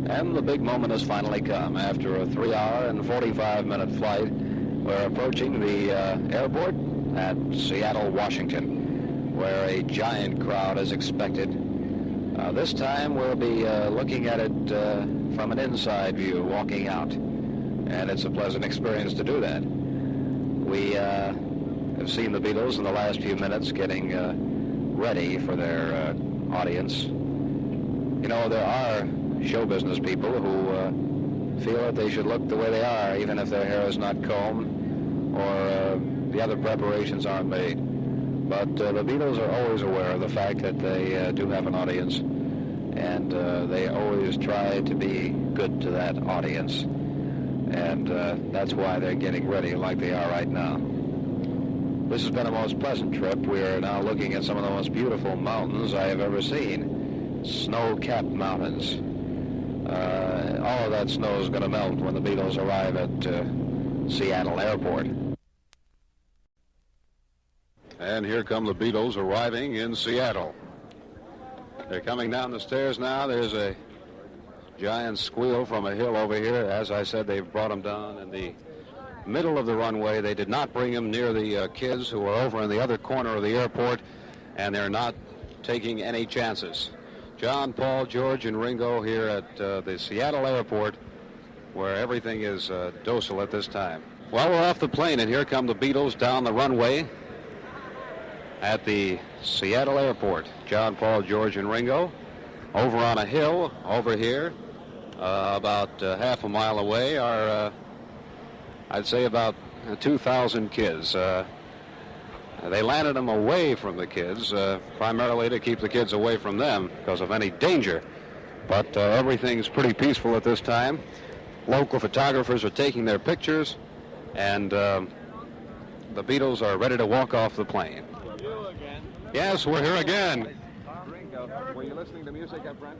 And the big moment has finally come. After a 3-hour and 45-minute flight, we're approaching the airport at Seattle, Washington, where a giant crowd is expected. This time we'll be looking at it from an inside view, walking out. And it's a pleasant experience to do that. We have seen the Beatles in the last few minutes getting ready for their audience. You know, there are show business people who feel that they should look the way they are, even if their hair is not combed or the other preparations aren't made. But the Beatles are always aware of the fact that they do have an audience, and they always try to be good to that audience. And that's why they're getting ready like they are right now. This has been a most pleasant trip. We are now looking at some of the most beautiful mountains I have ever seen. Snow-capped mountains. All of that snow is going to melt when the Beatles arrive at Seattle Airport. And here come the Beatles arriving in Seattle. They're coming down the stairs now. There's a giant squeal from a hill over here. As I said, they've brought them down in the middle of the runway. They did not bring them near the kids who are over in the other corner of the airport, and they're not taking any chances. John, Paul, George, and Ringo here at the Seattle Airport, where everything is docile at this time. Well, we're off the plane, and here come the Beatles down the runway at the Seattle Airport. John, Paul, George, and Ringo. Over on a hill over here, about half a mile away, are, I'd say, about 2,000 kids. They landed them away from the kids, primarily to keep the kids away from them because of any danger. But everything's pretty peaceful at this time. Local photographers are taking their pictures, and the Beatles are ready to walk off the plane. You again? Yes, we're here again. Ringo, were you listening to music up front?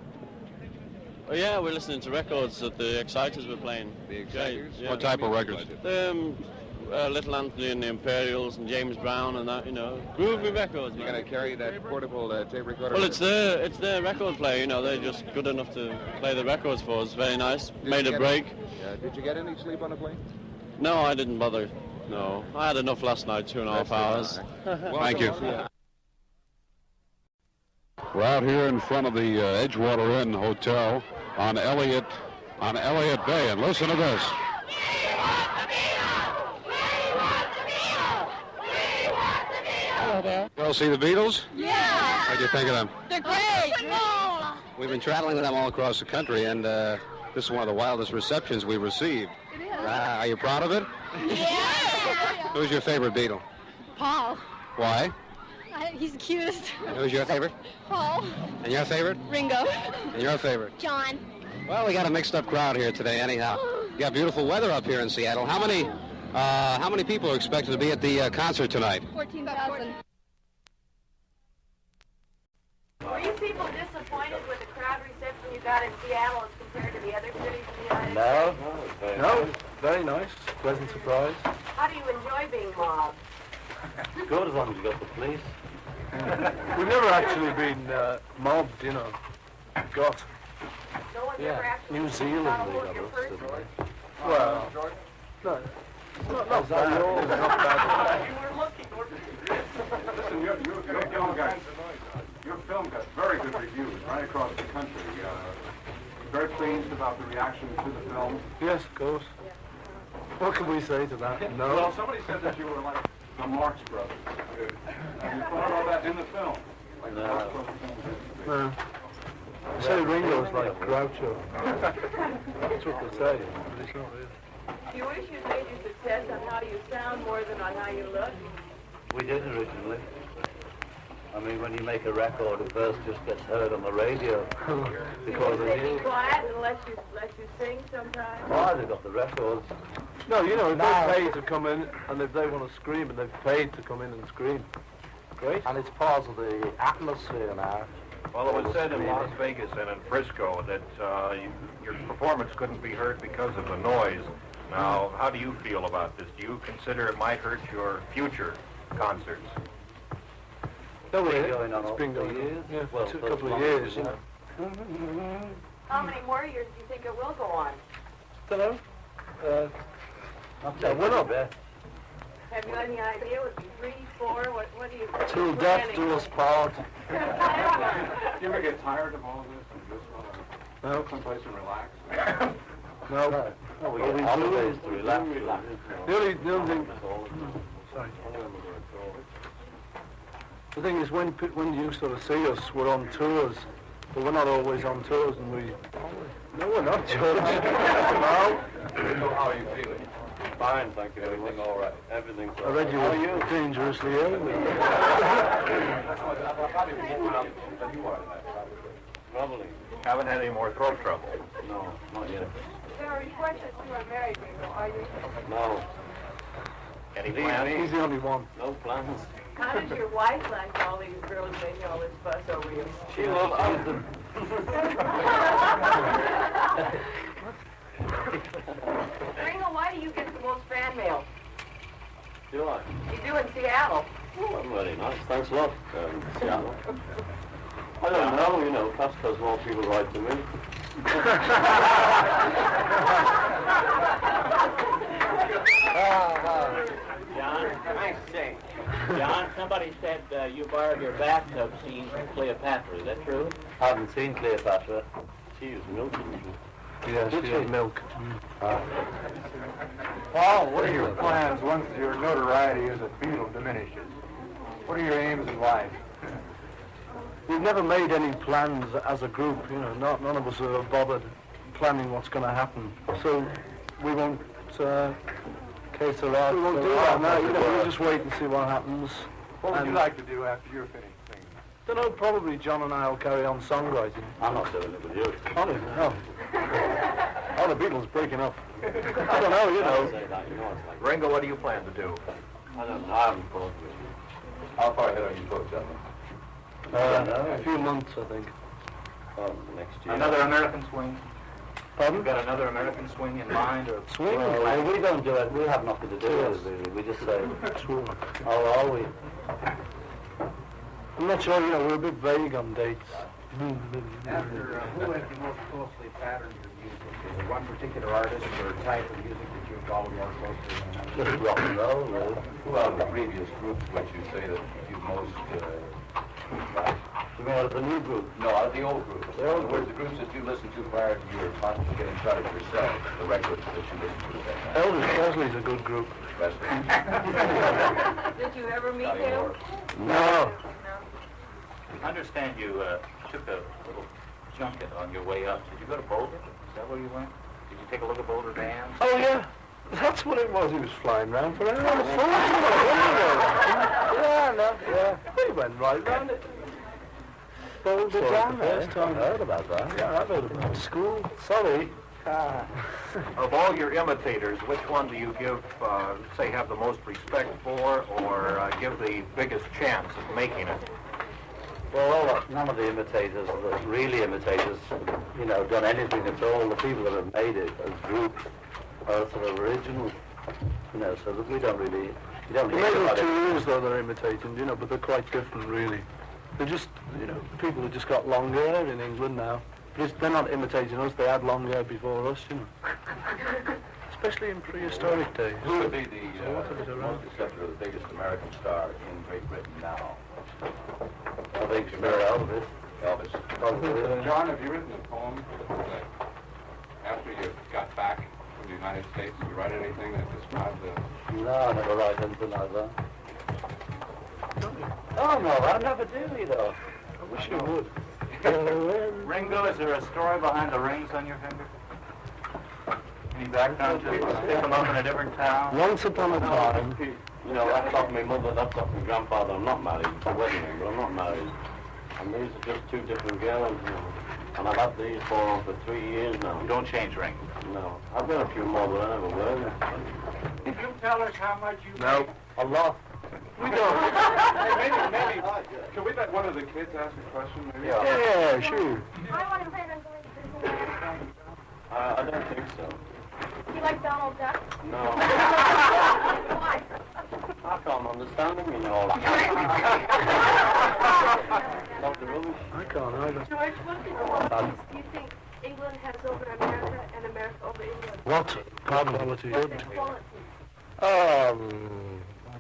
Oh yeah, we're listening to records that the Exciters were playing. The Exciters? Yeah. What type of records? Little Anthony and the Imperials and James Brown and that, you know, groovy records. You're going to carry that portable tape recorder? Well, it's their record player, you know. They're just good enough to play the records for us. Very nice. Made a break. Did you get any sleep on the plane? No, I didn't bother. No, I had enough last night, 2.5 hours. Thank you. We're out here in front of the Edgewater Inn Hotel on Elliott Bay, and listen to this. Hello there. You all see the Beatles? Yeah. What do you think of them? They're great. We've been traveling with them all across the country, and this is one of the wildest receptions we've received. Are you proud of it? Yeah. Who's your favorite Beatle? Paul. Why? He's the cutest. And who's your favorite? Paul. And your favorite? Ringo. And your favorite? John. Well, we got a mixed up crowd here today anyhow. You got beautiful weather up here in Seattle. How many people are expected to be at the concert tonight? 14,000. Were you people disappointed with the crowd reception you got in Seattle as compared to the other cities in the United States? No, very nice. Pleasant surprise. How do you enjoy being mobbed? Good as long as you got the police. We've never actually been mobbed, you know. Got. No one's ever actually New Zealand got a they hold got of your us, person? didn't they? Well, no. Not bad. Not bad. Listen, your film got very good reviews right across the country. Very pleased about the reaction to the film. Yes, of course. What can we say to that? No. Well, somebody said that you were like the Marx Brothers. Have you thought about that in the film? Like the Marx Brothers film? No. They say Ringo's like Groucho. That's what they say, but it's not really. Do you wish you'd made your success on how you sound more than on how you look? We did originally. I mean, when you make a record, it first just gets heard on the radio. Because They be quiet and let you sing sometimes? oh, they've got the records. No, you know, if they pay to come in, and if they want to scream, and they've paid to come in and scream. Great. And it's part of the atmosphere now. Well, it was said in Las Vegas and in Frisco that your performance couldn't be heard because of the noise. Now, how do you feel about this? Do you consider it might hurt your future concerts? No, It's been going on it's been for going years. on. Yeah, Well, for a for as couple of long as years, we you know. know. How many more years do you think it will go on? Don't know. We're not there. Have you any idea? Would it be 3, 4? What do you think? Till death do us part. You ever get tired of all this and just want to No. someplace and relax? No. No, we get holidays to relax. The only thing. Sorry. The thing is, when you sort of see us, we're on tours, but we're not always on tours, and we. No, we're not, George. No. So how are you feeling? Fine, thank you. Everything all right. Everything's all I right. read you were dangerously ill. Probably. Haven't had any more throat trouble. No, not yet. There are reports that you are married, Ringo. Are you? No. Any plans? He's the only one. No plans. How does your wife like all these girls making all this fuss over you? She loves them. Ringo, why do you get the most fan mail? Do I? You do in Seattle. Oh, very nice. Thanks a lot, Seattle. I don't know, perhaps because more people write to me. John, somebody said you borrowed your bathtub scene from Cleopatra. Is that true? I haven't seen Cleopatra. She used milk, didn't she? Yes, she had milk. Paul, what are your plans once your notoriety as a Beatle diminishes? What are your aims in life? We've never made any plans as a group, none of us are bothered planning what's going to happen. So we won't cater out. We won't do that now, we'll just wait and see what happens. What would you like to do after you're finished singing? Don't know, probably John and I will carry on songwriting. I'm not doing it with you. Oh, no. Oh, the Beatles breaking up. I don't know, Say that, it's like, Ringo, what do you plan to do? I don't know, I haven't thought of it. How far ahead are you booked, John? A few months, I think. Next year. Another American swing? Pardon? You've got another American swing in mind, or Swing? Well, we don't do it. We have nothing to do with it, really. We just say, Swing. how are we? I'm not sure, we're a bit vague on dates. After who has you most closely patterned your music? Is there one particular artist or type of music that you follow more closely than another? Just rock and roll, really. Who out of the previous groups would you say that you most like? You mean out of the new group? No, out of the old groups. The old In other words, the groups that you listen to prior to your constantly getting started yourself, the records that you listen to at that time. Elvis Presley's a good group. Did you ever meet him? No. I understand you took a little junket on your way up. Did you go to Boulder? Is that where you went? Did you take a look at Boulder Dam? Oh, yeah. That's what it was. He was flying round for hours. Yeah. He went right round it. Boulder Dam. First time I heard about that. Yeah, I've heard about it. School. Sorry. Of all your imitators, which one do you give, say, have the most respect for, or give the biggest chance of making it? Well, none of the imitators, the really imitators, done anything at all. The people that have made it as groups are sort of original, so that we don't really, you don't The hear middle about two it. years, though, they're imitating, but they're quite different, really. They're just, people have just got long hair in England now. They're not imitating us, they had long hair before us, Especially in prehistoric days. Who would be the most accepted or the biggest American star in Great Britain now? I think it's very Elvis. Elvis. John, have you written a poem that after you got back from the United States, did you write anything that described the... No, I never write anything like that. Oh, no, I never do, I wish you would. Ringo, is there a story behind the rings on your finger? Any background to stick them up in a different town? Once upon a time, that's off my mother, that's off my grandfather. I'm not married. It's a wedding ring, but I'm not married. And these are just two different girls, And I've had these for 3 years now. You don't change rings? No. I've got a few more, but I never wear them. Can you tell us how much you... no, a lot. We don't. Hey, maybe, can we let one of the kids ask a question, maybe? Yeah, sure. I want to plan on going to Disneyland. I don't think so. You like Donald Duck? No. Why? I can't understand them, Not the rubbish. I can't either. George, what do you think England has over America and America over England? What quality? Good quality. I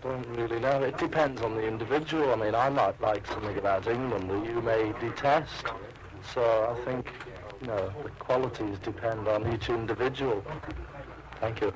don't really know. It depends on the individual. I mean, I might like something about England that you may detest. So I think, you know, the qualities depend on each individual. Thank you.